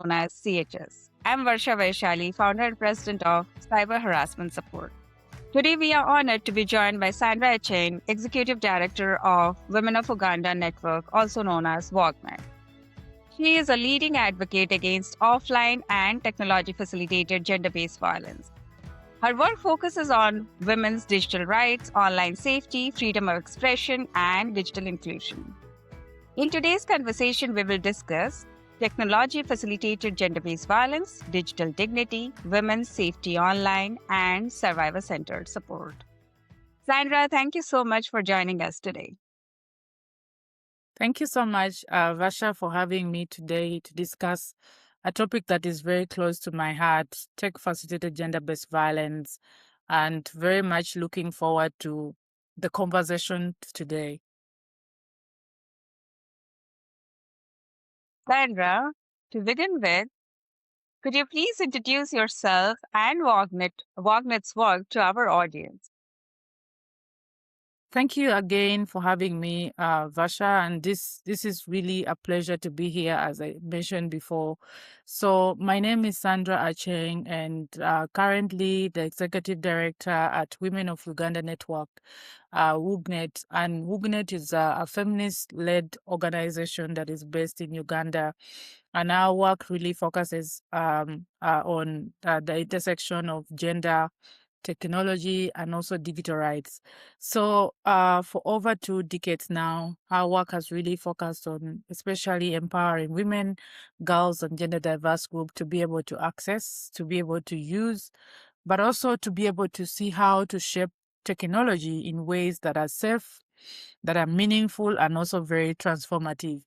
known as CHS. I'm Varsha Vaishali, founder and president of Cyber Harassment Support. Today, we are honored to be joined by Sandra Aceng, executive director of Women of Uganda Network, also known as WOUGNET. She is a leading advocate against offline and technology facilitated gender based violence. Her work focuses on women's digital rights, online safety, freedom of expression, and digital inclusion. In today's conversation, we will discuss technology facilitated gender based violence, digital dignity, women's safety online, and survivor centered support. Sandra, thank you so much for joining us today. Thank you so much, Varsha, for having me today to discuss a topic that is very close to my heart, tech-facilitated gender-based violence, and very much looking forward to the conversation today. Sandra, to begin with, could you please introduce yourself and WOGNET's work to our audience? Thank you again for having me, Varsha, and this is really a pleasure to be here, as I mentioned before. So my name is Sandra Aceng, and currently the executive director at Women of Uganda Network, WOUGNET, and WOUGNET is a feminist-led organization that is based in Uganda, and our work really focuses on the intersection of gender, technology, and also digital rights. So for over 2 decades now, our work has really focused on especially empowering women, girls, and gender diverse groups to be able to access, to be able to use, but also to be able to see how to shape technology in ways that are safe, that are meaningful, and also very transformative.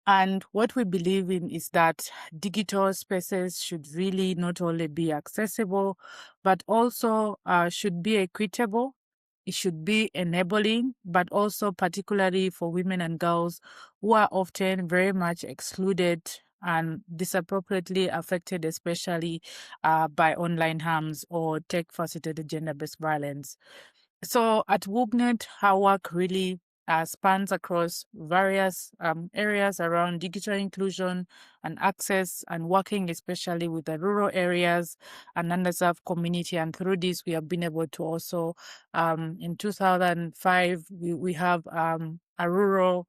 And what we believe in is that digital spaces should really not only be accessible, but also should be equitable. It should be enabling, but also particularly for women and girls who are often very much excluded and disappropriately affected, especially by online harms or tech-facilitated gender-based violence. So at WOUGNET, our work really spans across various areas around digital inclusion and access, and working especially with the rural areas and underserved community. And through this, we have been able to also, in 2005, we have a rural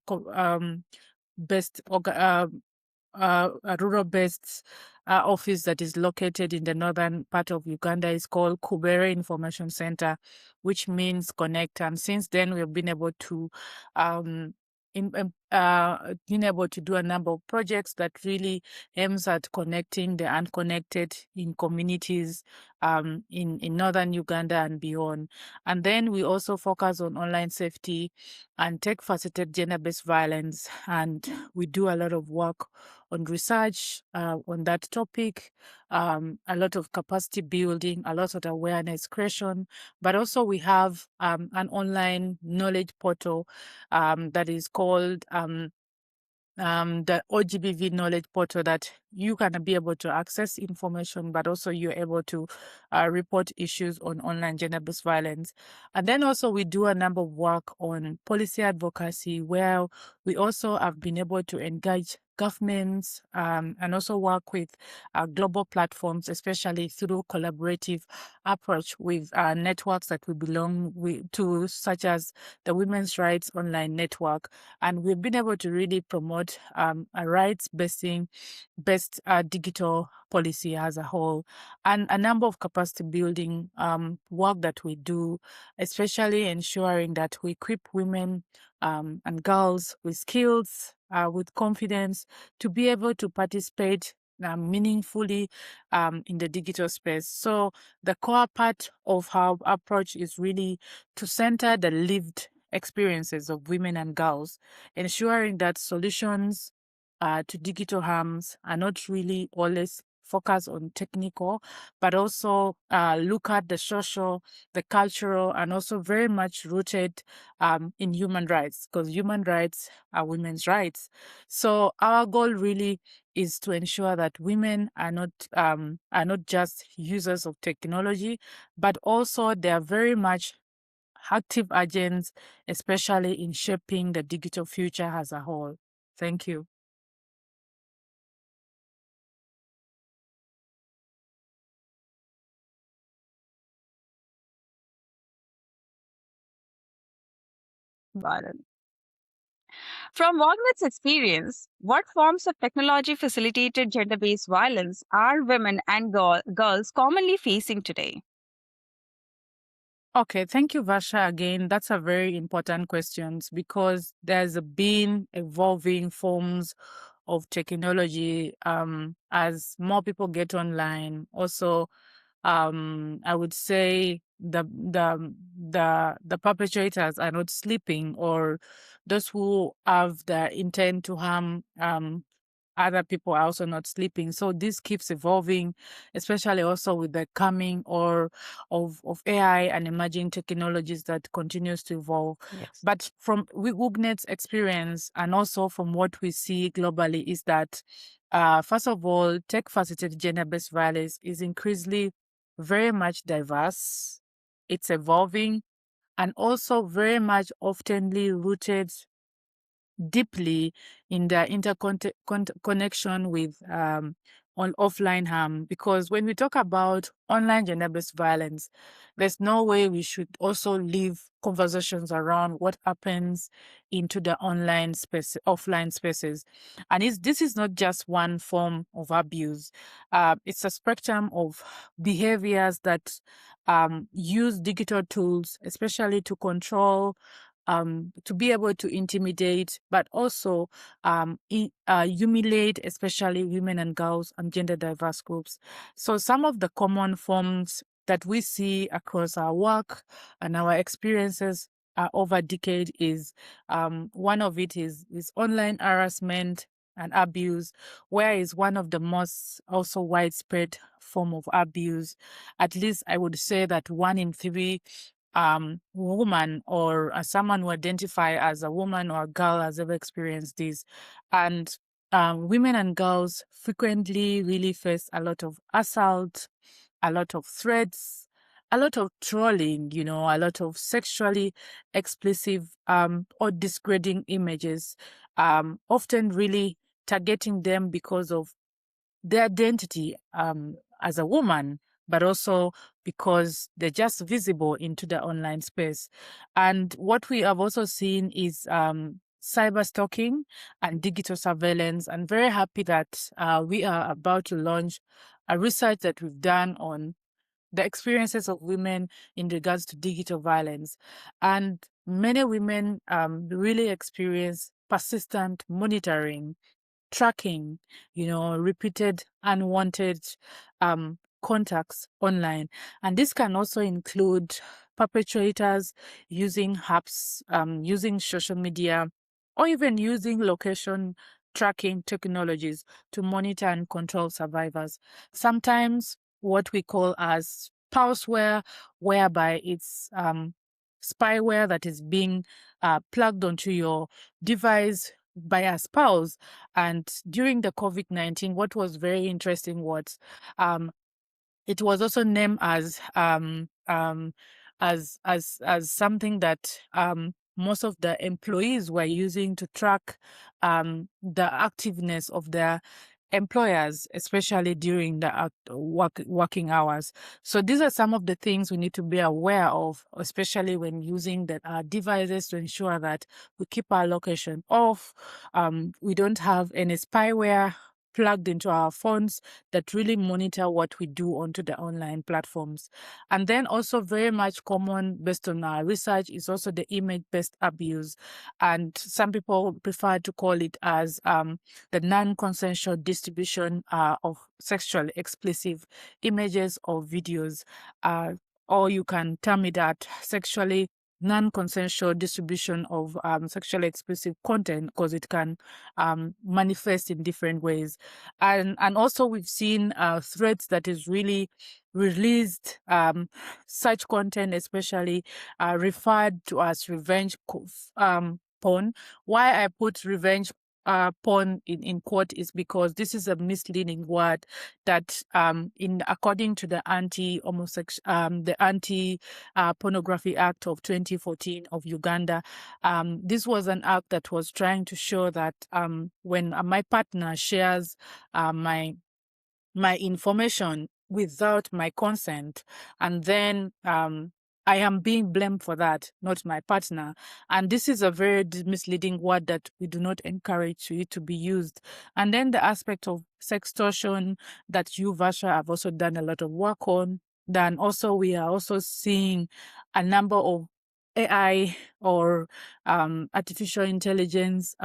based a rural-based office that is located in the northern part of Uganda is called Kubere Information Center, which means connect. And since then, we've been able to do a number of projects that really aims at connecting the unconnected in communities in northern Uganda and beyond. And then we also focus on online safety and tech-facilitated gender-based violence, and we do a lot of work on research on that topic, a lot of capacity building, a lot of awareness creation, but also we have an online knowledge portal that is called the OGBV knowledge portal, that you can be able to access information, but also you're able to report issues on online gender-based violence. And then also we do a number of work on policy advocacy, where we also have been able to engage governments and also work with global platforms, especially through collaborative approach with networks that we belong to, such as the Women's Rights Online Network. And we've been able to really promote a rights-based digital policy as a whole, and a number of capacity building work that we do, especially ensuring that we equip women and girls with skills, with confidence, to be able to participate meaningfully in the digital space. So the core part of our approach is really to center the lived experiences of women and girls, ensuring that solutions to digital harms are not really always focus on technical, but also look at the social, the cultural, and also very much rooted in human rights, because human rights are women's rights. So our goal really is to ensure that women are not just users of technology, but also they are very much active agents, especially in shaping the digital future as a whole. Thank you. violence. From WOUGNET's experience, what forms of technology facilitated gender based violence are women and girls commonly facing today? Okay, thank you, Varsha. Again, that's a very important question because there's been evolving forms of technology as more people get online. Also, I would say the perpetrators are not sleeping, or those who have the intent to harm other people are also not sleeping. So this keeps evolving, especially also with the coming or of AI and emerging technologies that continues to evolve. Yes. But from WOUGNET's experience and also from what we see globally is that first of all, tech-facilitated gender-based violence is increasingly very much diverse. It's evolving and also very much oftenly rooted deeply in the interconnection with on offline harm. Because when we talk about online gender-based violence, there's no way we should also leave conversations around what happens into the online space, offline spaces. And this is not just one form of abuse. It's a spectrum of behaviors that use digital tools, especially to control, to be able to intimidate, but also humiliate, especially women and girls and gender diverse groups. So some of the common forms that we see across our work and our experiences over decade is one of it is online harassment and abuse, where is one of the most also widespread form of abuse. At least I would say that 1 in 3 woman or someone who identify as a woman or a girl has ever experienced this. And women and girls frequently really face a lot of assault, a lot of threats, a lot of trolling, a lot of sexually explicit or degrading images, often really targeting them because of their identity as a woman, but also because they're just visible into the online space. And what we have also seen is cyberstalking and digital surveillance. I'm very happy that we are about to launch a research that we've done on the experiences of women in regards to digital violence. And many women really experience persistent monitoring, tracking, repeated unwanted contacts online. And this can also include perpetrators using apps, using social media, or even using location tracking technologies to monitor and control survivors. Sometimes what we call as spyware, whereby it's spyware that is being plugged onto your device by a spouse. And during the COVID-19, what was very interesting was it was also named as something that most of the employees were using to track the activeness of their employers, especially during the working hours. So these are some of the things we need to be aware of, especially when using devices to ensure that we keep our location off. We don't have any spyware plugged into our phones that really monitor what we do onto the online platforms. And then also very much common based on our research is also the image-based abuse. And some people prefer to call it as the non-consensual distribution of sexually explicit images or videos. Or you can term it that sexually non-consensual distribution of sexually explicit content, because it can manifest in different ways. And also we've seen threads that is really released such content, especially referred to as revenge porn. Why I put revenge porn in quote is because this is a misleading word that according to the anti pornography act of 2014 of Uganda, this was an act that was trying to show that when my partner shares my information without my consent, and then I am being blamed for that, not my partner. And this is a very misleading word that we do not encourage it to be used. And then the aspect of sextortion that you, Varsha, have also done a lot of work on. Then also we are also seeing a number of AI or artificial intelligence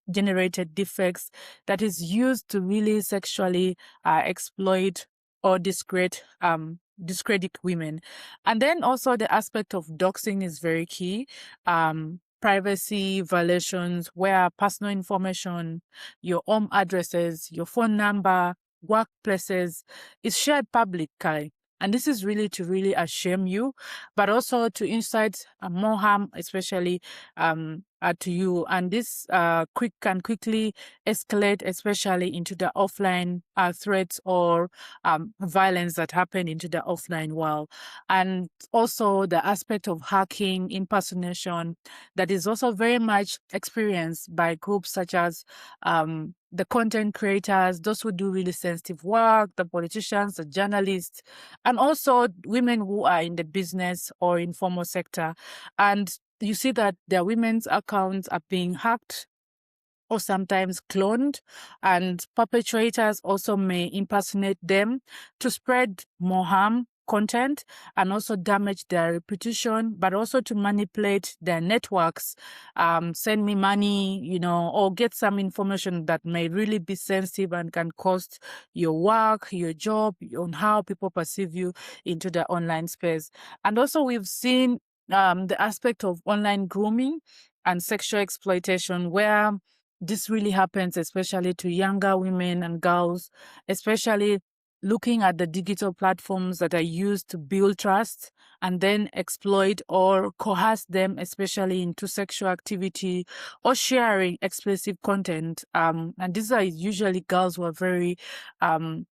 generated deepfakes that is used to really sexually exploit or discredit women. And then also the aspect of doxing is very key. Privacy violations where personal information, your home addresses, your phone number, workplaces is shared publicly. And this is really to really ashame you, but also to incite more harm, especially to you. And this can quickly escalate, especially into the offline threats or violence that happen into the offline world. And also the aspect of hacking, impersonation, that is also very much experienced by groups such as the content creators, those who do really sensitive work, the politicians, the journalists, and also women who are in the business or informal sector. And you see that their women's accounts are being hacked or sometimes cloned, and perpetrators also may impersonate them to spread more harm content and also damage their reputation, but also to manipulate their networks, send me money, or get some information that may really be sensitive and can cost your work, your job, on how people perceive you into the online space. And also we've seen the aspect of online grooming and sexual exploitation, where this really happens, especially to younger women and girls, especially looking at the digital platforms that are used to build trust and then exploit or coerce them, especially into sexual activity or sharing explicit content. And these are usually girls who are very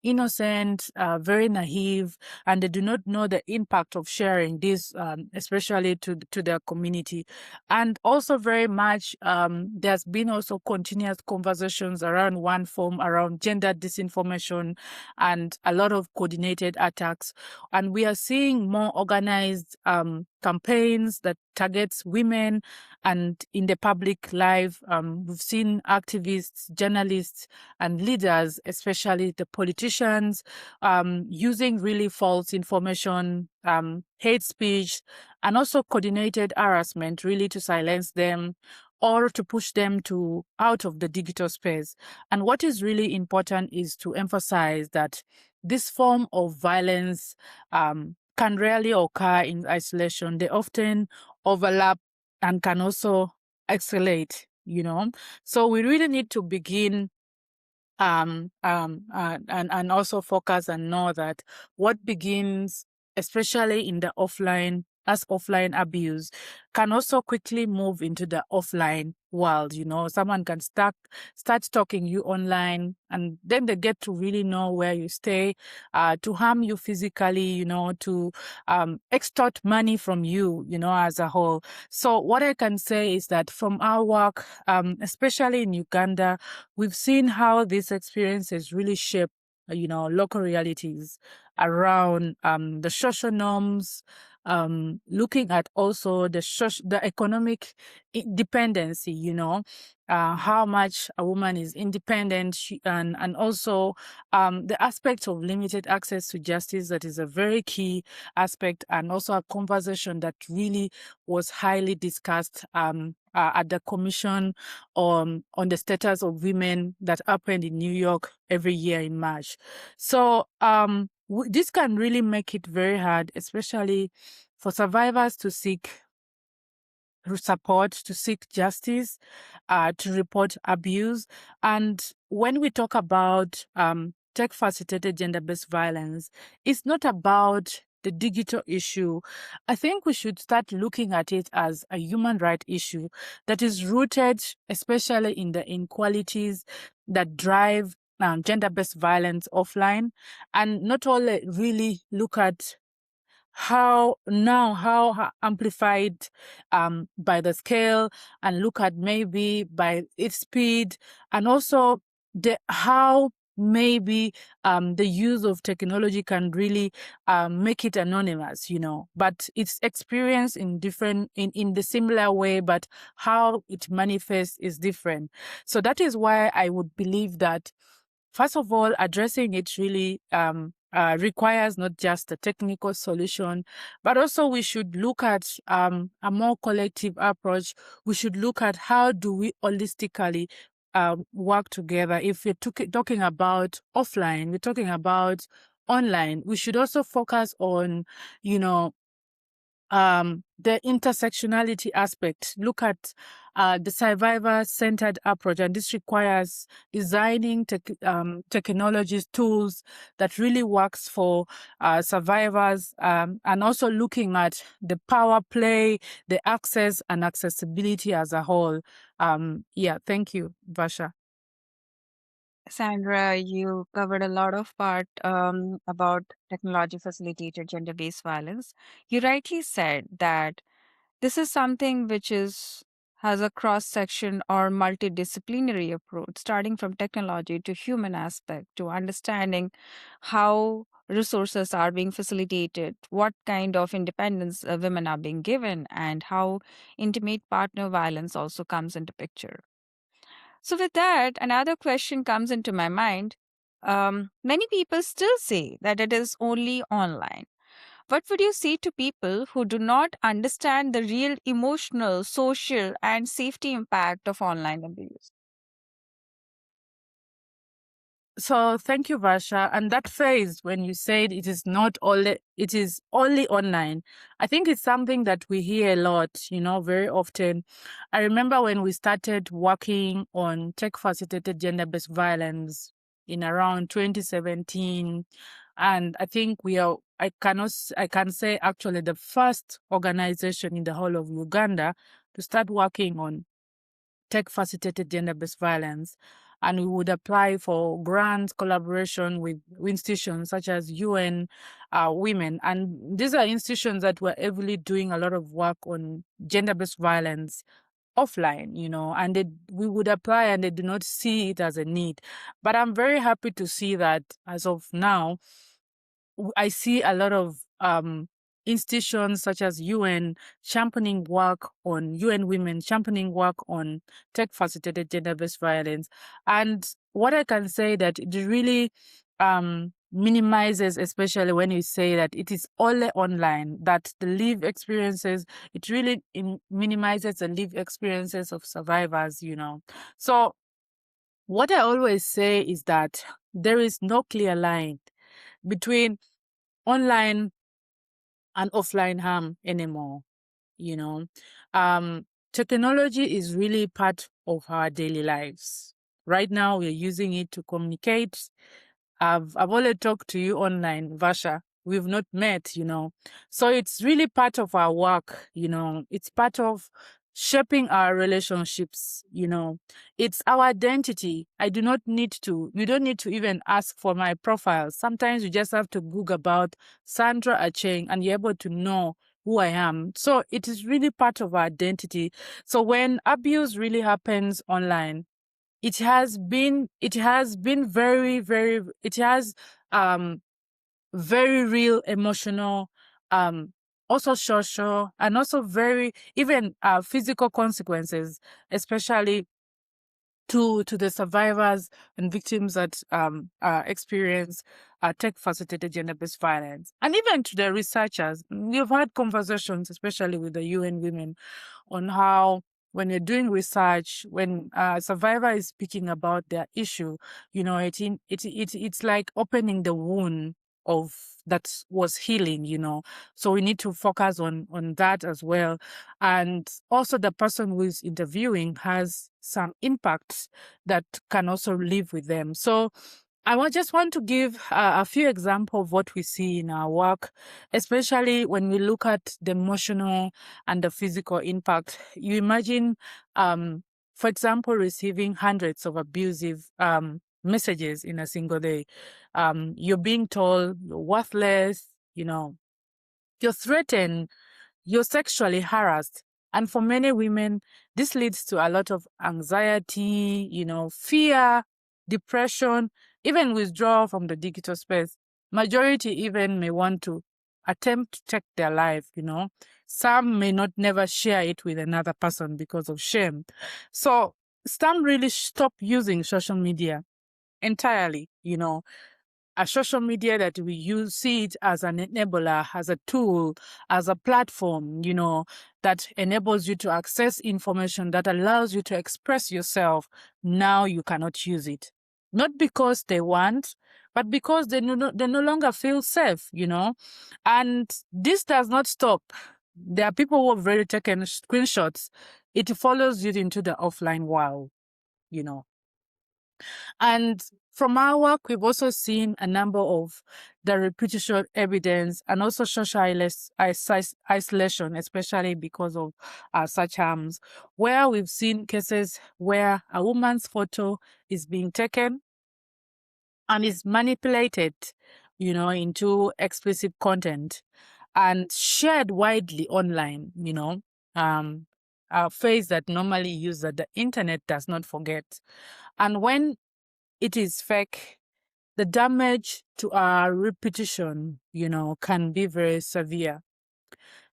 innocent, very naive, and they do not know the impact of sharing this, especially to their community. And also very much, there's been also continuous conversations around one form around gender disinformation and a lot of coordinated attacks. And we are seeing more organized campaigns that targets women and in the public life. We've seen activists, journalists, and leaders, especially the politicians, using really false information, hate speech, and also coordinated harassment really to silence them or to push them out of the digital space. And what is really important is to emphasize that this form of violence can rarely occur in isolation. They often overlap and can also escalate, So we really need to begin and also focus and know that what begins, especially in the offline, as offline abuse, can also quickly move into the offline world. Someone can start stalking you online, and then they get to really know where you stay, to harm you physically, to extort money from you, as a whole. So what I can say is that from our work, especially in Uganda, we've seen how this experience has really shaped, local realities around the social norms, looking at also the economic dependency, how much a woman is independent, and also the aspect of limited access to justice, that is a very key aspect, and also a conversation that really was highly discussed at the Commission on the Status of Women that happened in New York every year in March. So this can really make it very hard, especially for survivors to seek support, to seek justice, to report abuse. And when we talk about tech-facilitated gender-based violence, it's not about the digital issue. I think we should start looking at it as a human right issue that is rooted especially in the inequalities that drive gender-based violence offline, and not only really look at how amplified by the scale, and look at maybe by its speed, and also how maybe the use of technology can really make it anonymous, but it's experienced in the similar way, but how it manifests is different. So that is why I would believe that, first of all, addressing it really requires not just a technical solution, but also we should look at a more collective approach. We should look at how do we holistically work together. If we're talking about offline, we're talking about online, we should also focus on, the intersectionality aspect. Look at the survivor-centered approach, and this requires designing technologies, tools that really works for survivors, and also looking at the power play, the access and accessibility as a whole. Thank you, Varsha. Sandra, you covered a lot of part about technology facilitated gender-based violence. You rightly said that this is something which has a cross-section or multidisciplinary approach, starting from technology to human aspect, to understanding how resources are being facilitated, what kind of independence women are being given, and how intimate partner violence also comes into picture. So, with that, another question comes into my mind. Many people still say that it is only online. What would you say to people who do not understand the real emotional, social, and safety impact of online abuse? So thank you, Varsha. And that phrase, when you said it is only online, I think it's something that we hear a lot, very often. I remember when we started working on tech-facilitated gender-based violence in around 2017. And I think I can say actually the first organization in the whole of Uganda to start working on tech-facilitated gender-based violence. And we would apply for grants, collaboration with institutions such as UN Women. And these are institutions that were heavily doing a lot of work on gender-based violence offline, and we would apply and they do not see it as a need. But I'm very happy to see that as of now, I see a lot of institutions such as UN championing work on UN Women, championing work on tech-facilitated gender-based violence. And what I can say that it really minimizes, especially when you say that it is only online, that the live experiences, it really minimizes the live experiences of survivors, So what I always say is that there is no clear line between online and offline harm anymore. you know Technology is really part of our daily lives. Right now we're using it to communicate. I've only talked to you online, Varsha. We've not met, so it's really part of our work. It's part of shaping our relationships. It's our identity. You don't need to even ask for my profile. Sometimes you just have to Google about Sandra Aceng and you're able to know who I am. So it is really part of our identity. So when abuse really happens online, it has been very, very, it has very real emotional, also social, and also very even physical consequences, especially to the survivors and victims that experience tech-facilitated gender-based violence, and even to the researchers. We've had conversations, especially with the UN Women, on how when you're doing research, when a survivor is speaking about their issue, it's like opening the wound of that was healing. So we need to focus on that as well. And also the person who is interviewing has some impacts that can also live with them. So I just want to give a few examples of what we see in our work, especially when we look at the emotional and the physical impact. You imagine, for example, receiving hundreds of abusive messages in a single day. You're being told you're worthless, you're threatened, you're sexually harassed. And for many women, this leads to a lot of anxiety, fear, depression, even withdraw from the digital space. Majority even may want to attempt to take their life, Some may not never share it with another person because of shame. So some really stop using social media entirely, a social media that we use, see it as an enabler, as a tool, as a platform, that enables you to access information, that allows you to express yourself. Now you cannot use it. Not because they want, but because they no longer feel safe, And this does not stop. There are people who have already taken screenshots. It follows you into the offline world, And from our work, we've also seen a number of the repetition evidence and also social isolation, especially because of such harms, where we've seen cases where a woman's photo is being taken and is manipulated, into explicit content and shared widely online, a phrase that normally used that the internet does not forget. And when it is fake, the damage to our reputation, can be very severe,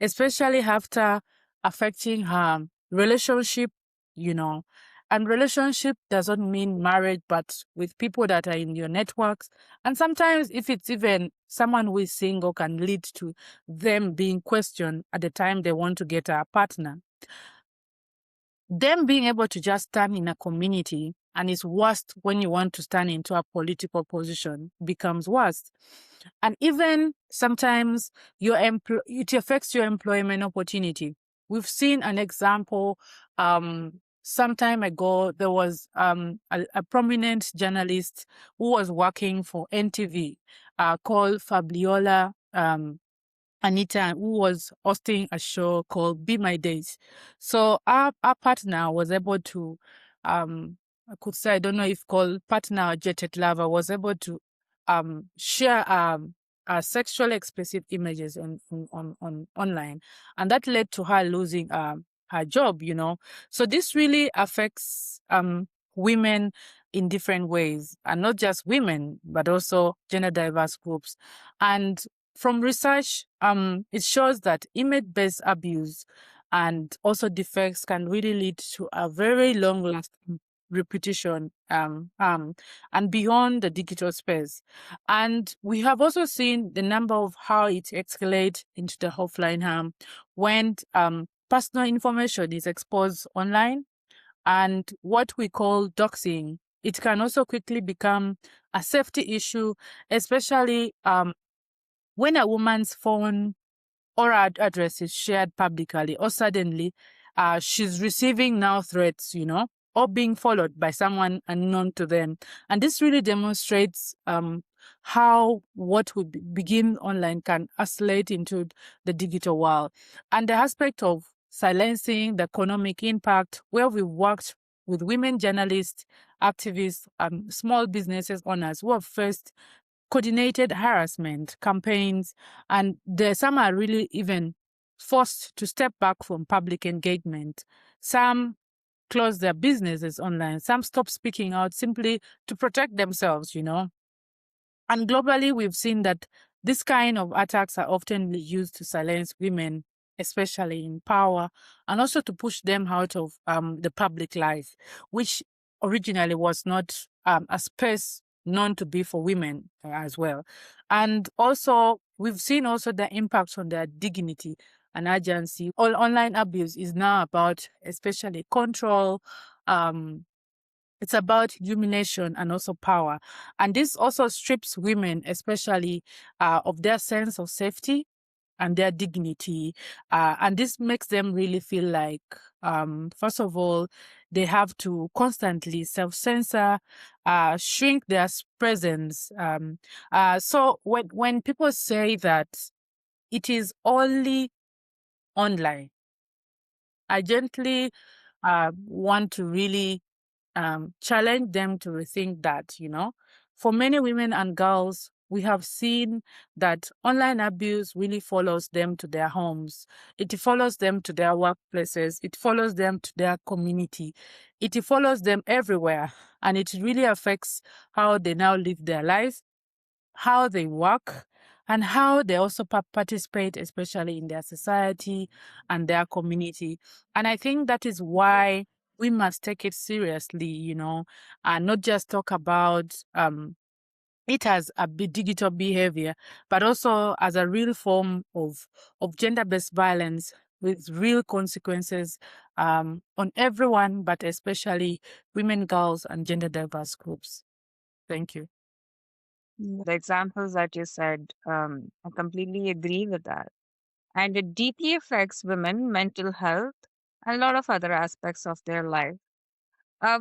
especially after affecting her relationship, And relationship doesn't mean marriage, but with people that are in your networks. And sometimes if it's even someone who is single, can lead to them being questioned at the time they want to get a partner. Them being able to just stand in a community, and it's worse when you want to stand into a political position, becomes worse. And even sometimes it affects your employment opportunity. We've seen an example some time ago. There was a prominent journalist who was working for NTV called Fabiola Anita, who was hosting a show called Be My Days. So our partner was able to, I could say, I don't know if called partner or jetted lover, was able to share sexually explicit images on online. And that led to her losing her job, So this really affects women in different ways, and not just women, but also gender diverse groups. And from research, it shows that image-based abuse and also defects can really lead to a very long-lasting repetition and beyond the digital space. And we have also seen the number of how it escalates into the offline harm when personal information is exposed online, and what we call doxing. It can also quickly become a safety issue, especially when a woman's phone or address is shared publicly, or suddenly she's receiving now threats, or being followed by someone unknown to them. And this really demonstrates how what we begin online can escalate into the digital world. And the aspect of silencing the economic impact, where we worked with women journalists, activists, small businesses owners who have faced coordinated harassment campaigns, and some are really even forced to step back from public engagement. Some close their businesses online. Some stop speaking out simply to protect themselves, And globally, we've seen that this kind of attacks are often used to silence women, especially in power, and also to push them out of the public life, which originally was not a space known to be for women as well. And also, we've seen also the impact on their dignity and agency. All online abuse is now about especially control, it's about humiliation and also power. And this also strips women, especially of their sense of safety and their dignity. And this makes them really feel like, first of all, they have to constantly self-censor, shrink their presence. So when people say that it is only online, I gently want to really challenge them to rethink that, For many women and girls, we have seen that online abuse really follows them to their homes. It follows them to their workplaces. It follows them to their community. it follows them everywhere, and it really affects how they now live their lives, how they work, and how they also participate, especially in their society and their community. And I think that is why we must take it seriously, and not just talk about it as a digital behavior, but also as a real form of gender-based violence with real consequences on everyone, but especially women, girls, and gender diverse groups. Thank you. The examples that you said, I completely agree with that. And it deeply affects women, mental health, and a lot of other aspects of their life.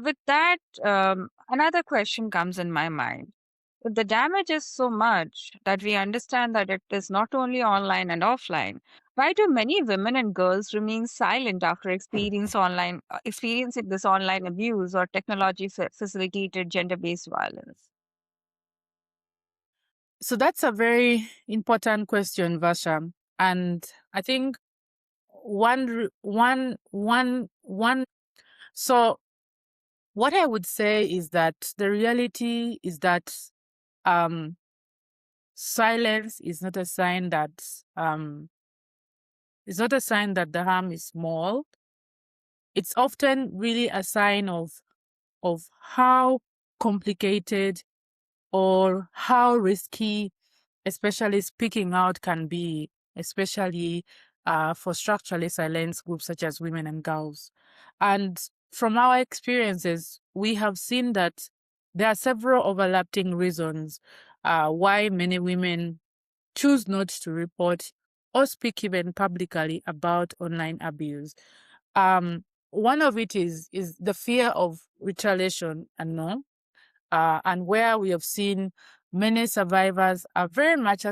With that, another question comes in my mind. If the damage is so much that we understand that it is not only online and offline, why do many women and girls remain silent after experiencing this online abuse or technology facilitated gender-based violence? So that's a very important question, Varsha. And I think one. So what I would say is that the reality is that um, silence is not a sign that the harm is small. It's often really a sign of how complicated or how risky, especially speaking out, can be, especially for structurally silenced groups such as women and girls. And from our experiences, we have seen that there are several overlapping reasons why many women choose not to report or speak even publicly about online abuse. One of it is the fear of retaliation and no, and where we have seen many survivors are very much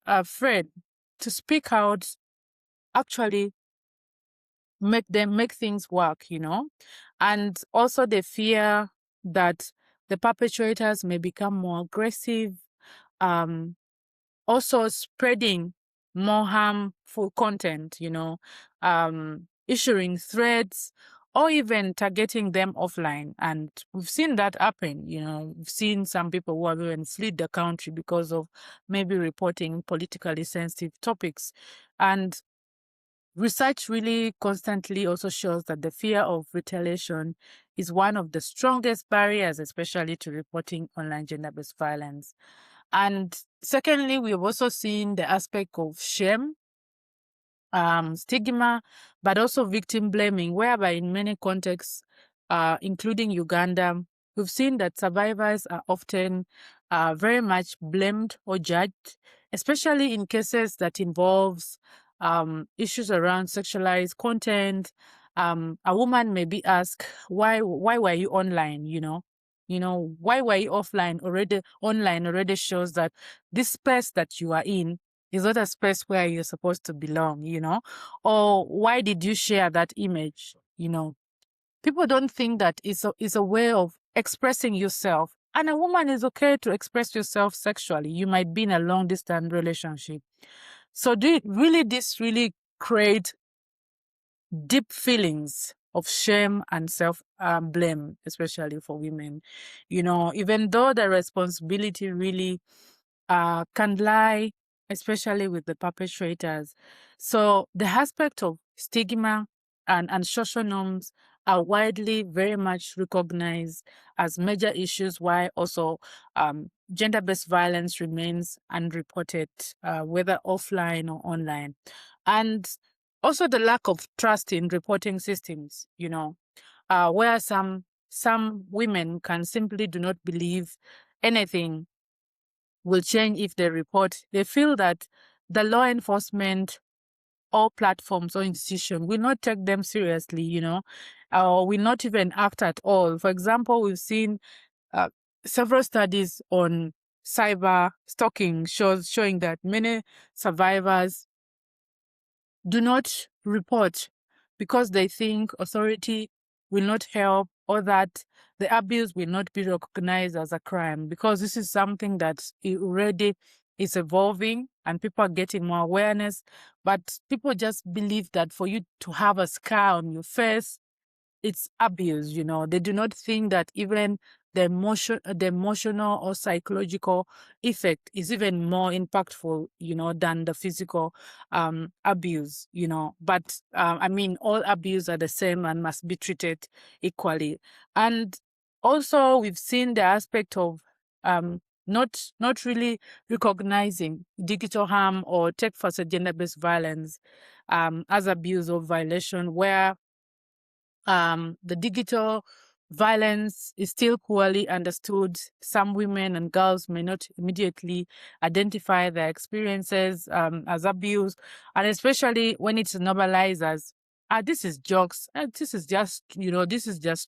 afraid to speak out, actually make things work, and also the fear that the perpetrators may become more aggressive, um, also spreading more harmful content, issuing threats or even targeting them offline. And we've seen that happen, we've seen some people who have even fled the country because of maybe reporting politically sensitive topics. And research really constantly also shows that the fear of retaliation is one of the strongest barriers, especially to reporting online gender-based violence. And secondly, we've also seen the aspect of shame, stigma, but also victim blaming, whereby in many contexts, including Uganda, we've seen that survivors are often very much blamed or judged, especially in cases that involves issues around sexualized content. A woman may be asked, why were you online? Why were you offline already? Online already shows that this space that you are in is not a space where you're supposed to belong, or why did you share that image? People don't think that it's a way of expressing yourself. And a woman is okay to express yourself sexually. You might be in a long distance relationship. So this really create deep feelings of shame and self blame, especially for women. Even though the responsibility really can lie, especially with the perpetrators. So the aspect of stigma and social norms are widely very much recognized as major issues, why also gender-based violence remains unreported, whether offline or online. And also the lack of trust in reporting systems, where some women can simply do not believe anything will change if they report. They feel that the law enforcement or platforms or institution will not take them seriously, or will not even act at all. For example, we've seen several studies on cyber stalking showing that many survivors do not report because they think authority will not help or that the abuse will not be recognized as a crime, because this is something that already is evolving and people are getting more awareness. But people just believe that for you to have a scar on your face, it's abuse. They do not think that even the emotional or psychological effect is even more impactful, than the physical abuse. But I mean, all abuse are the same and must be treated equally. And also, we've seen the aspect of not really recognizing digital harm or tech for gender-based violence as abuse or violation, where the digital violence is still poorly understood. Some women and girls may not immediately identify their experiences as abuse, and especially when it's normalized as, this is jokes, this is just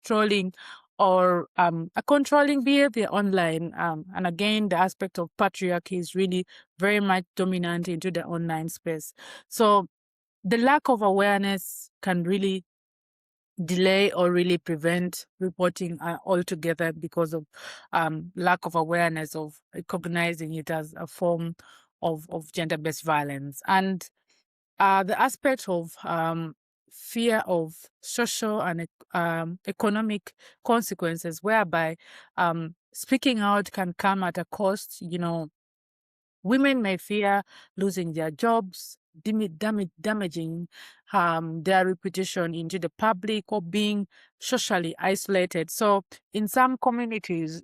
trolling, or a controlling behavior online. And again, the aspect of patriarchy is really very much dominant into the online space. So the lack of awareness can really delay or really prevent reporting altogether because of lack of awareness of recognizing it as a form of gender-based violence. And the aspect of fear of social and economic consequences, whereby speaking out can come at a cost. Women may fear losing their jobs, damaging their reputation into the public, or being socially isolated. So in some communities,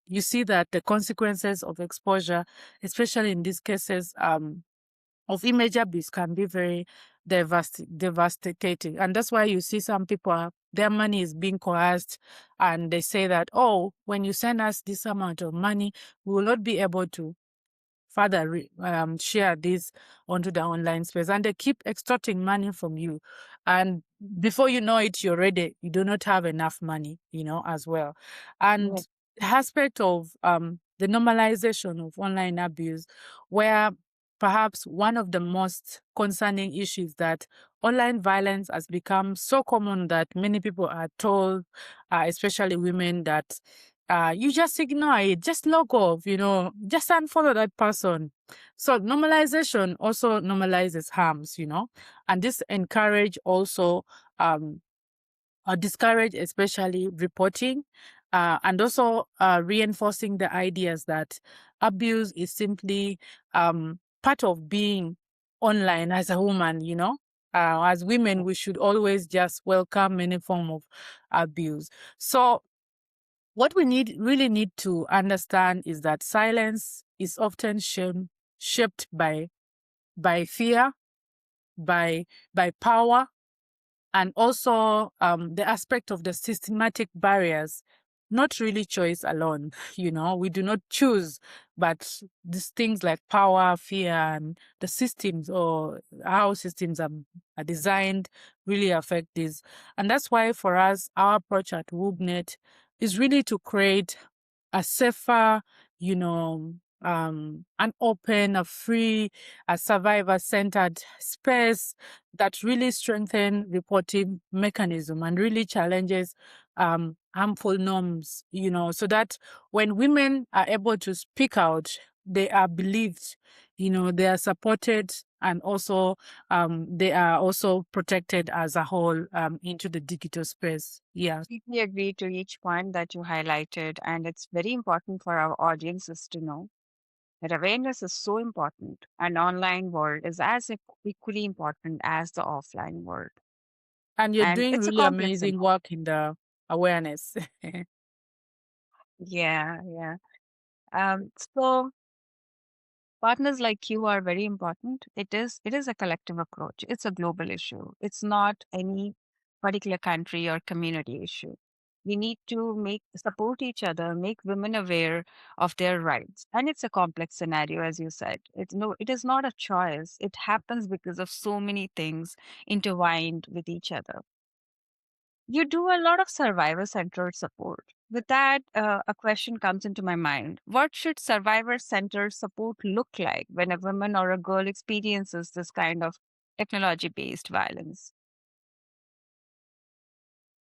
you see that the consequences of exposure, especially in these cases of image abuse, can be very devastating. And that's why you see some people, their money is being coerced, and they say that, oh, when you send us this amount of money, we will not be able to further share this onto the online space, and they keep extorting money from you, and before you know it, you do not have enough money, as well. And Yes. the aspect of the normalization of online abuse, where perhaps one of the most concerning issues that online violence has become so common that many people are told, especially women, that you just ignore it, just log off, just unfollow that person. So normalization also normalizes harms, and this encourage also or discourage especially reporting, and also reinforcing the ideas that abuse is simply part of being online as a woman. As women, we should always just welcome any form of abuse. So what we really need to understand is that silence is often shaped by fear, by power, and also the aspect of the systematic barriers, not really choice alone. We do not choose, but these things like power, fear, and the systems, or how systems are designed, really affect this. And that's why for us, our approach at WOUGNET is really to create a safer, an open, a free, a survivor-centered space that really strengthen reporting mechanism and really challenges harmful norms, so that when women are able to speak out, they are believed, they are supported, and also they are also protected as a whole into the digital space. Yeah. Completely agree to each point that you highlighted, and it's very important for our audiences to know that awareness is so important, and online world is as equally important as the offline world. And you're And doing it's a really complex amazing enough. work in the awareness. Yeah, yeah. So partners like you are very important. It is a collective approach. It's a global issue. It's not any particular country or community issue. We need to make support each other, make women aware of their rights. And it's a complex scenario, as you said. It is not a choice. It happens because of so many things intertwined with each other. You do a lot of survivor centered support. With that, a question comes into my mind. What should survivor centered support look like when a woman or a girl experiences this kind of technology based violence?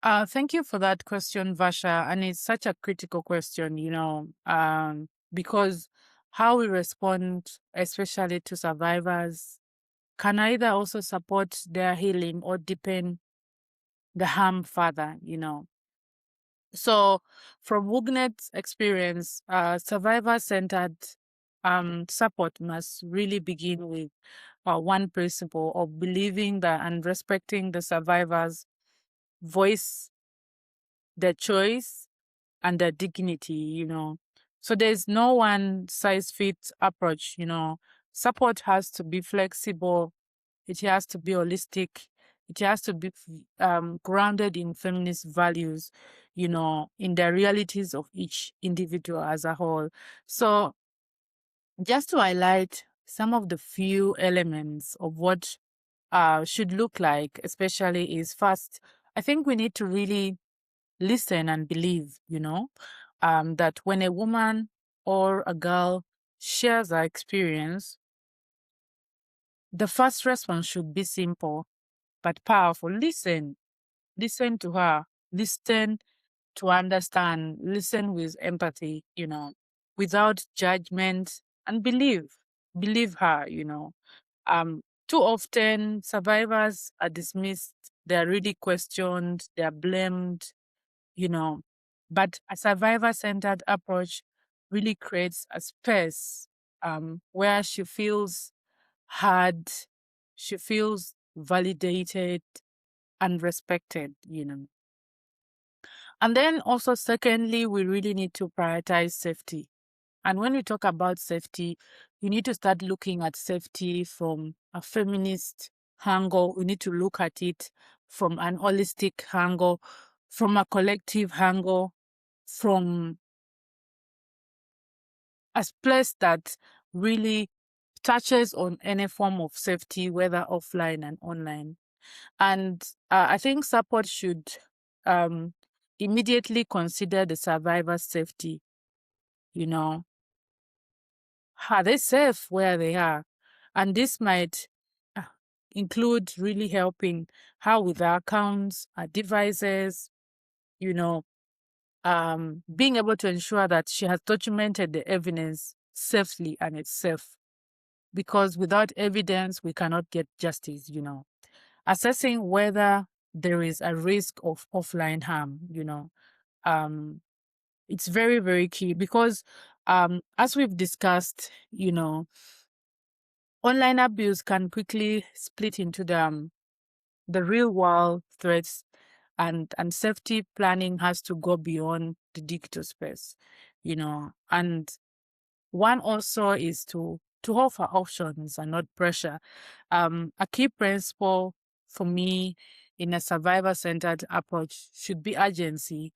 Thank you for that question, Vasha. And it's such a critical question, because how we respond, especially to survivors, can either also support their healing or deepen the harm further, So from WOUGNET's experience, survivor-centered support must really begin with one principle of believing that and respecting the survivor's voice, their choice, and their dignity. So there's no one size fits approach. Support has to be flexible, it has to be holistic, it has to be grounded in feminist values, in the realities of each individual as a whole. So just to highlight some of the few elements of what should look like, especially is first, I think we need to really listen and believe, that when a woman or a girl shares her experience, the first response should be simple but powerful. Listen to her, listen to understand, listen with empathy, without judgment, and believe her. Too often survivors are dismissed, they're really questioned, they're blamed, but a survivor-centered approach really creates a space where she feels heard, she feels validated and respected. And then also, secondly, we really need to prioritize safety. And when we talk about safety, we need to start looking at safety from a feminist angle. We need to look at it from an holistic angle, from a collective angle, from a place that really touches on any form of safety, whether offline and online. And I think support should um, immediately consider the survivor's safety. You know, are they safe where they are? And this might uh, include really helping her with her accounts, her devices, you know, being able to ensure that she has documented the evidence safely and it's safe. Because without evidence, we cannot get justice. Assessing whether there is a risk of offline harm, um, it's very, very key because as we've discussed, online abuse can quickly split into the real world threats, and safety planning has to go beyond the digital space. And one also is to offer options and not pressure. A key principle for me in a survivor-centered approach should be agency,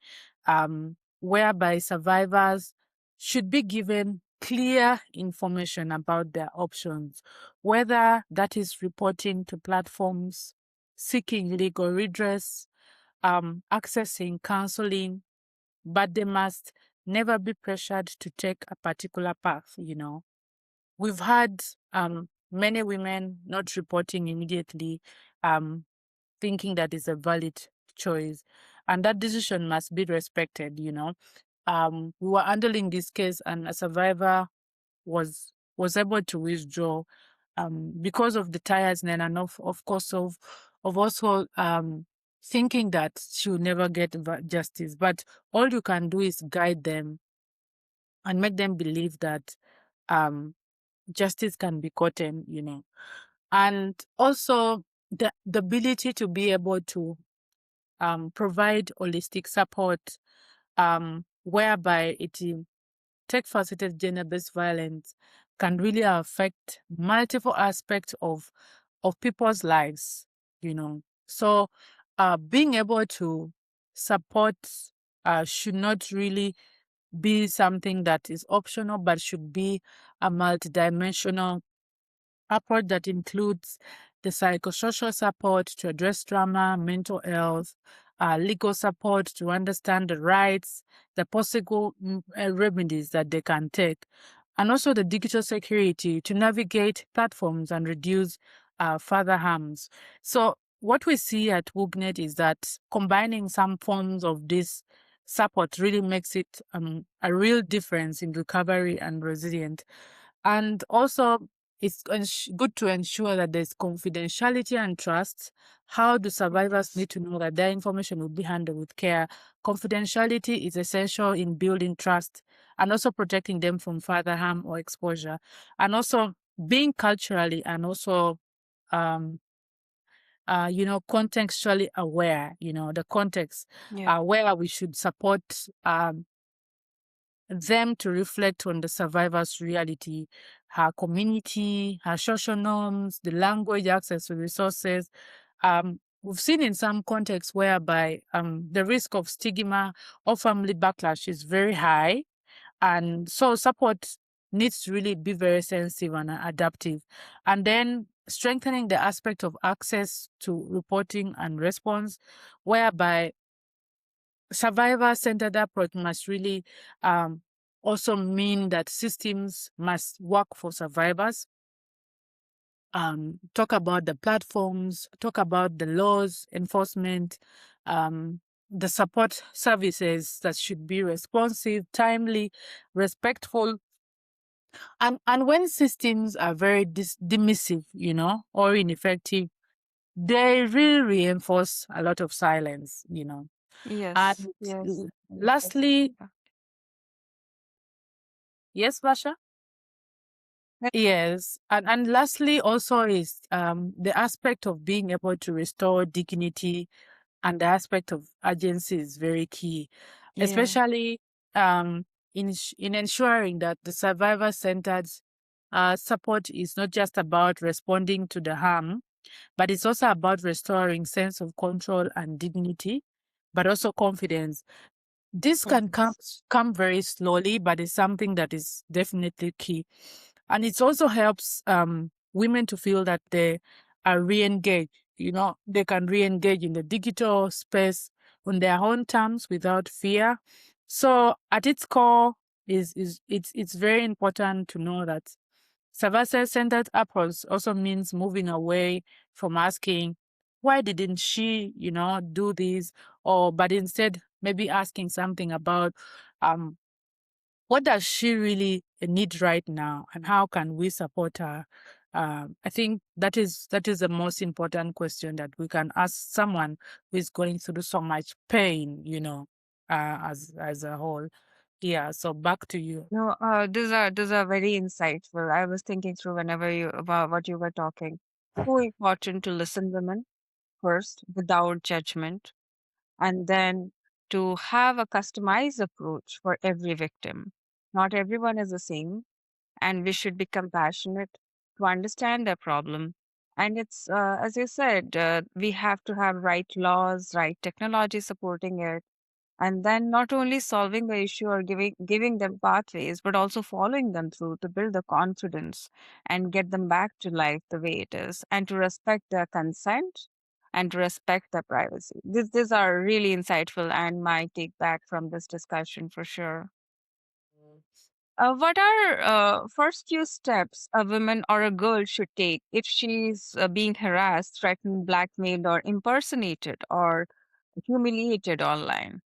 whereby survivors should be given clear information about their options, whether that is reporting to platforms, seeking legal redress, accessing counseling, but they must never be pressured to take a particular path. We've had many women not reporting immediately, um, thinking that is a valid choice, and that decision must be respected. We were handling this case, and a survivor was able to withdraw because of the tiredness and of course of also thinking that she will never get justice. But all you can do is guide them and make them believe that um, justice can be gotten. And also the ability to be able to provide holistic support, whereby it tech-facilitated gender-based violence can really affect multiple aspects of people's lives. So being able to support should not really be something that is optional, but should be a multidimensional approach that includes the psychosocial support to address trauma, mental health, legal support to understand the rights, the possible remedies that they can take, and also the digital security to navigate platforms and reduce further harms. So what we see at WOUGNET is that combining some forms of this support really makes it a real difference in recovery and resilience. And also it's good to ensure that there's confidentiality and trust. How do survivors Yes. need to know that their information will be handled with care? Confidentiality is essential in building trust and also protecting them from further harm or exposure. And also being culturally and also um, contextually aware, the context Yeah. where we should support them to reflect on the survivor's reality, her community, her social norms, the language, access to resources. We've seen in some contexts whereby the risk of stigma or family backlash is very high. And so support needs to really be very sensitive and adaptive. And then strengthening the aspect of access to reporting and response, whereby survivor-centered approach must really also mean that systems must work for survivors. Talk about the platforms, talk about the laws, enforcement, the support services that should be responsive, timely, respectful. And when systems are very dismissive, or ineffective, they really reinforce a lot of silence. Yes. And Yes. lastly, yes, Vasha? Yes. And lastly also is the aspect of being able to restore dignity, and the aspect of urgency is very key, Yeah. especially in ensuring that the survivor-centered support is not just about responding to the harm, but it's also about restoring sense of control and dignity, but also confidence. This can Yes. come very slowly, but it's something that is definitely key. And it also helps women to feel that they are re-engaged. They can re-engage in the digital space on their own terms without fear. So at its core is it's very important to know that survivor-centered approach also means moving away from asking, why didn't she, do this? Or but instead maybe asking something about um what does she really need right now, and how can we support her? I think that is the most important question that we can ask someone who is going through so much pain, as a whole. Yeah. So back to you. No, these are very insightful. I was thinking through whenever you about what you were talking. So important to listen women first without judgment, and then to have a customized approach for every victim. Not everyone is the same, and we should be compassionate to understand their problem. And it's as you said, we have to have right laws, right technology supporting it, and then not only solving the issue or giving them pathways, but also following them through to build the confidence and get them back to life the way it is, and to respect their consent and to respect their privacy. These are really insightful and my take back from this discussion for sure. What are first few steps a woman or a girl should take if she's being harassed, threatened, blackmailed, or impersonated or humiliated online?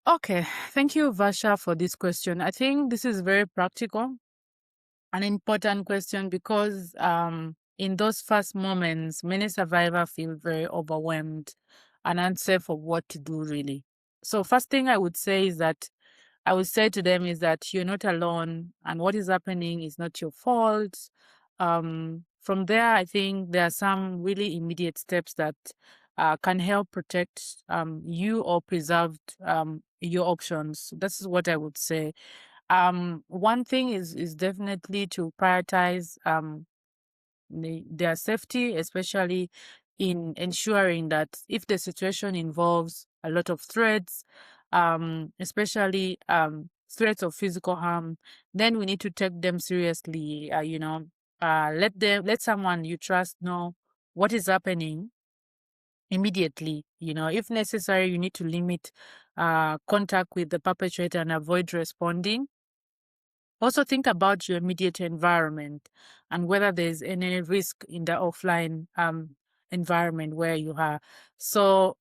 Okay, thank you, Vasha, for this question. I think this is very practical, an important question, because in those first moments, many survivors feel very overwhelmed and unsafe of what to do, really. So, first thing I would say is that I would say to them is that you're not alone, and what is happening is not your fault. From there, I think there are some really immediate steps that can help protect you or preserve your options. This is what I would say. One thing is definitely to prioritize their safety, especially in ensuring that if the situation involves a lot of threats, especially threats of physical harm, then we need to take them seriously. Let someone you trust know what is happening immediately. If necessary, you need to limit contact with the perpetrator and avoid responding. Also, think about your immediate environment and whether there's any risk in the offline environment where you are. So,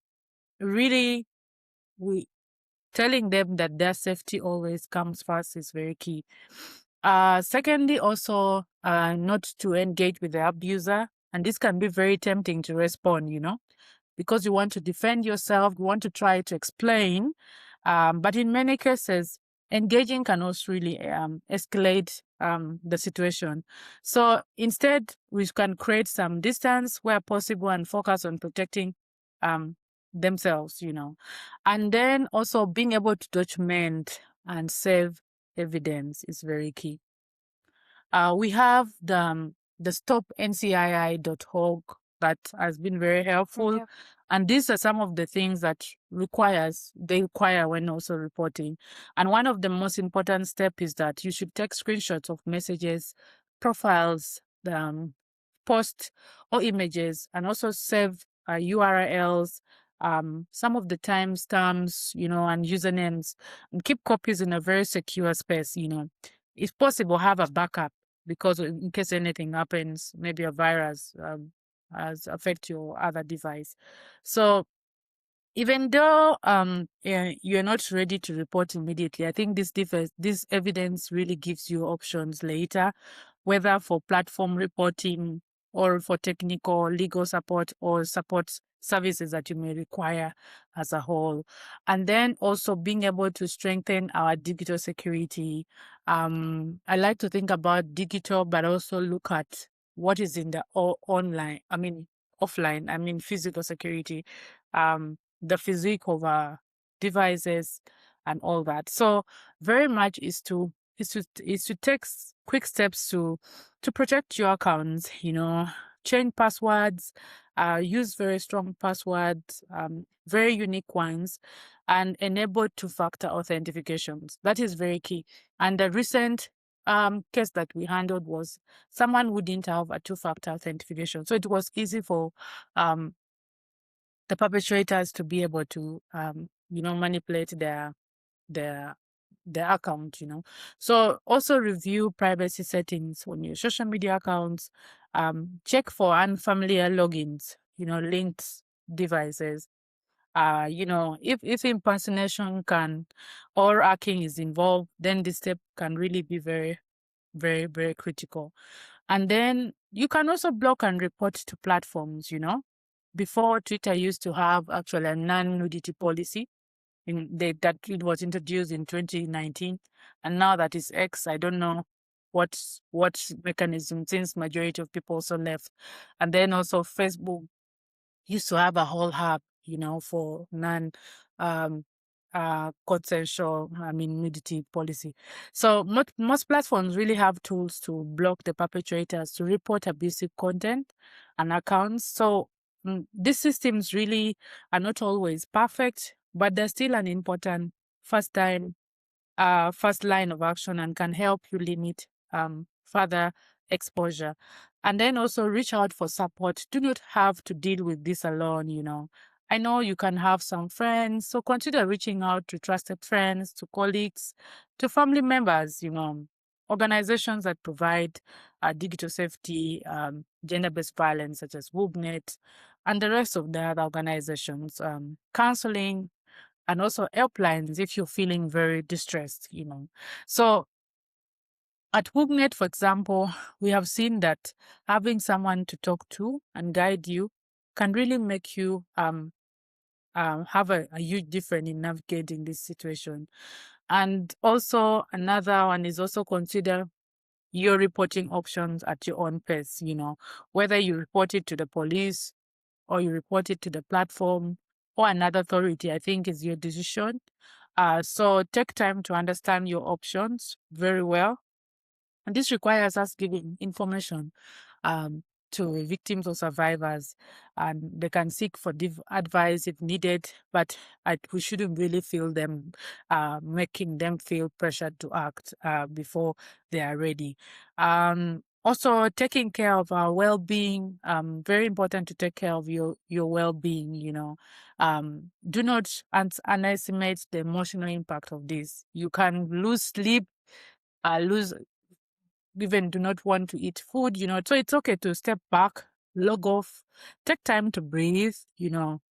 really, we telling them that their safety always comes first is very key. Secondly, also not to engage with the abuser. And this can be very tempting to respond, because you want to defend yourself, you want to try to explain. But in many cases, engaging can also really escalate the situation. So instead, we can create some distance where possible and focus on protecting um, themselves, And then also being able to document and save evidence is very key. We have the stopncii.org that has been very helpful. Yeah. And these are some of the things that they require when also reporting. And one of the most important steps is that you should take screenshots of messages, profiles, posts or images, and also save URLs, some of the timestamps, and usernames, and keep copies in a very secure space, If possible, have a backup because in case anything happens, maybe a virus has affect your other device. So even though you're not ready to report immediately, I think this evidence really gives you options later, whether for platform reporting or for technical legal support or support services that you may require as a whole. And then also being able to strengthen our digital security. I like to think about digital, but also look at what is in the offline, physical security. The physique of our devices and all that. So very much is to take quick steps to protect your accounts, change passwords, use very strong passwords, very unique ones, and enable two-factor authentications. That is very key. And the recent case that we handled was someone who didn't have a two-factor authentication. So it was easy for the perpetrators to be able to, manipulate their account, So also review privacy settings on your social media accounts. Check for unfamiliar logins, linked devices. If impersonation or hacking is involved, then this step can really be very, very, very critical. And then you can also block and report to platforms, Before, Twitter used to have actually a non-nudity policy that it was introduced in 2019. And now that is X, I don't know what mechanism, since majority of people also left. And then also Facebook used to have a whole hub, for consensual, nudity policy. So most platforms really have tools to block the perpetrators, to report abusive content and accounts. So these systems really are not always perfect, but they're still an important first line of action and can help you limit further exposure. And then also reach out for support. Do not have to deal with this alone, I know you can have some friends, so consider reaching out to trusted friends, to colleagues, to family members, organizations that provide digital safety, gender-based violence, such as WOUGNET, and the rest of the other organizations, counseling, and also helplines if you're feeling very distressed, So at WOUGNET, for example, we have seen that having someone to talk to and guide you can really make you have a huge difference in navigating this situation. And also another one is also consider your reporting options at your own pace, whether you report it to the police or you report it to the platform or another authority, I think is your decision. So take time to understand your options very well. And this requires us giving information to victims or survivors, and they can seek for advice if needed, but we shouldn't really feel them, making them feel pressured to act before they are ready. Also, taking care of our well-being, very important to take care of your well-being, do not underestimate the emotional impact of this. You can lose sleep, even do not want to eat food, So it's okay to step back, log off, take time to breathe, Your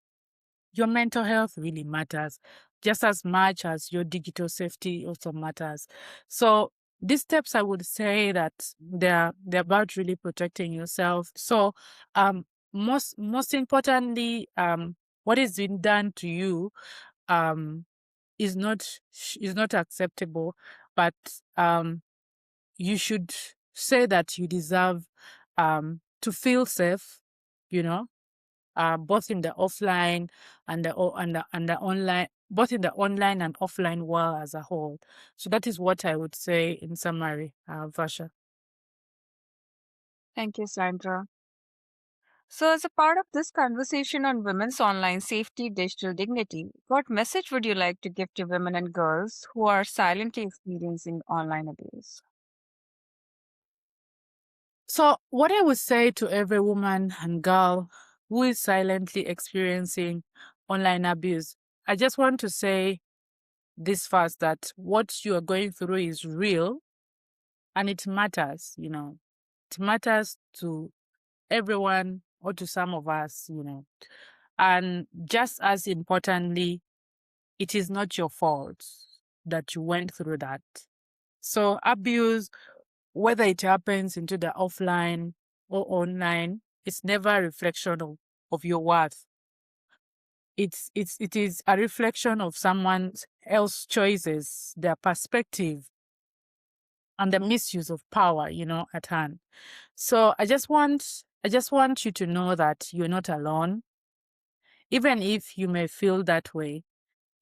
mental health really matters. just as much as your digital safety also matters. So these steps, I would say that they're about really protecting yourself. So most importantly, what is being done to you um is not acceptable, but you should say that you deserve to feel safe, you know, both in the offline and the online, both in the online and offline world as a whole. So that is what I would say in summary, Varsha. Thank you, Sandra. So, as a part of this conversation on women's online safety, digital dignity, what message would you like to give to women and girls who are silently experiencing online abuse? So what I would say to every woman and girl who is silently experiencing online abuse, I just want to say this first, that what you are going through is real and it matters, you know. It matters to everyone or to some of us, you know. And just as importantly, it is not your fault that you went through that. So abuse, whether it happens into the offline or online, it's never a reflection of your worth. It is a reflection of someone else's choices, their perspective, and the misuse of power, you know, at hand. So I just want you to know that you're not alone, even if you may feel that way.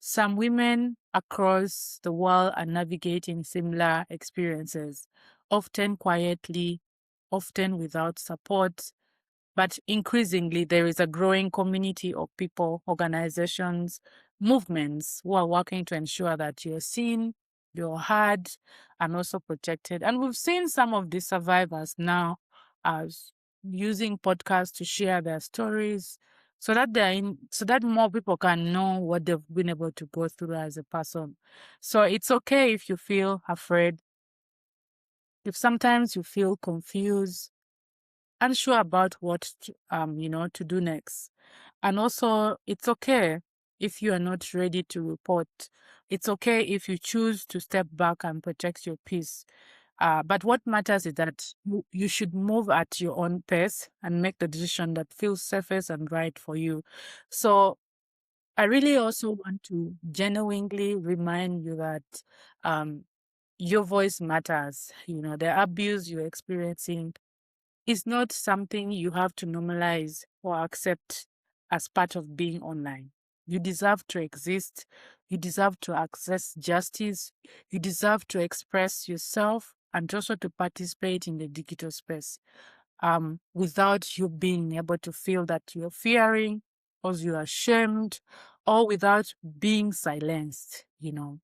Some women across the world are navigating similar experiences, often quietly, often without support, but increasingly, there is a growing community of people, organizations, movements who are working to ensure that you're seen, you're heard, and also protected. And we've seen some of these survivors now as using podcasts to share their stories so that so that more people can know what they've been able to go through as a person. So it's okay if you feel afraid, if sometimes you feel confused, unsure about what you know, to do next. And also, it's okay if you are not ready to report. It's okay if you choose to step back and protect your peace. But what matters is that you should move at your own pace and make the decision that feels safest and right for you. So I really also want to genuinely remind you that um, your voice matters. You know, the abuse you're experiencing is not something you have to normalize or accept as part of being online. You deserve to exist. You deserve to access justice. You deserve to express yourself and also to participate in the digital space without you being able to feel that you're fearing or you're ashamed or without being silenced, you know.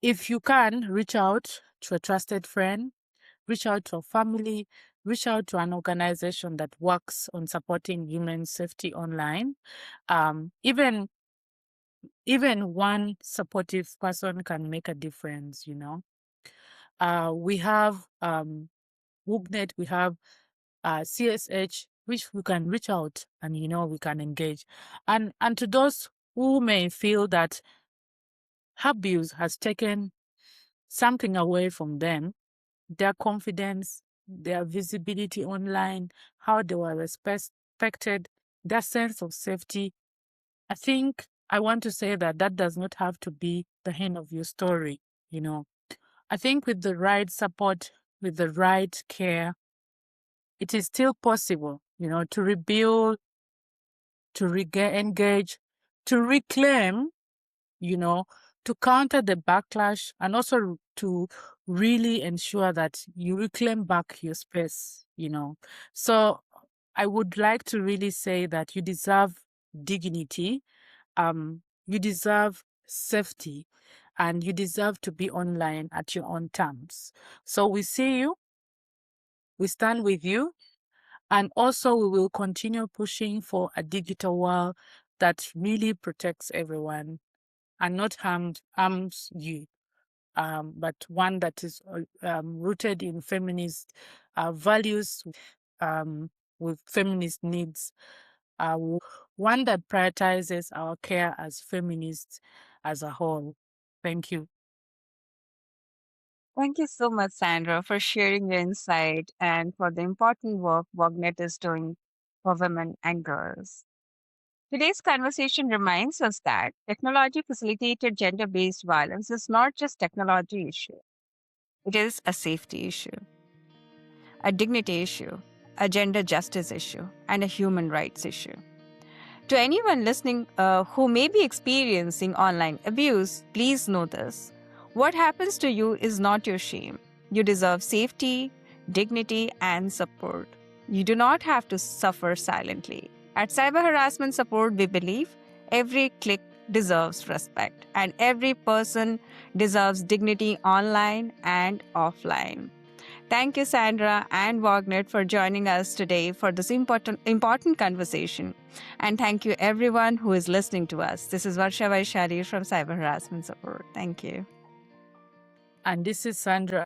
If you can, reach out to a trusted friend, reach out to a family, reach out to an organization that works on supporting women's safety online. Even one supportive person can make a difference, you know. We have WOUGNET, we have CSH, which we can reach out and, you know, we can engage. And to those who may feel that abuse has taken something away from them, their confidence, their visibility online, how they were respected, their sense of safety. I think I want to say that that does not have to be the end of your story, you know. I think with the right support, with the right care, it is still possible, you know, to rebuild, to engage, to reclaim, you know, to counter the backlash and also to really ensure that you reclaim back your space, you know. So I would like to really say that you deserve dignity, you deserve safety, and you deserve to be online at your own terms. So we see you, we stand with you, and also we will continue pushing for a digital world that really protects everyone and not harms you, but one that is rooted in feminist values, um, with feminist needs. one that prioritizes our care as feminists as a whole. Thank you. Thank you so much, Sandra, for sharing your insight and for the important work WOUGNET is doing for women and girls. Today's conversation reminds us that technology facilitated gender based violence is not just technology issue. It is a safety issue, a dignity issue, a gender justice issue, and a human rights issue. To anyone listening who may be experiencing online abuse, please know this. What happens to you is not your shame. You deserve safety, dignity, and support. You do not have to suffer silently. At Cyber Harassment Support, we believe every click deserves respect and every person deserves dignity online and offline. Thank you, Sandra and WOUGNET, for joining us today for this important conversation. And thank you, everyone who is listening to us. This is Varsha Vaishali from Cyber Harassment Support. Thank you. And this is Sandra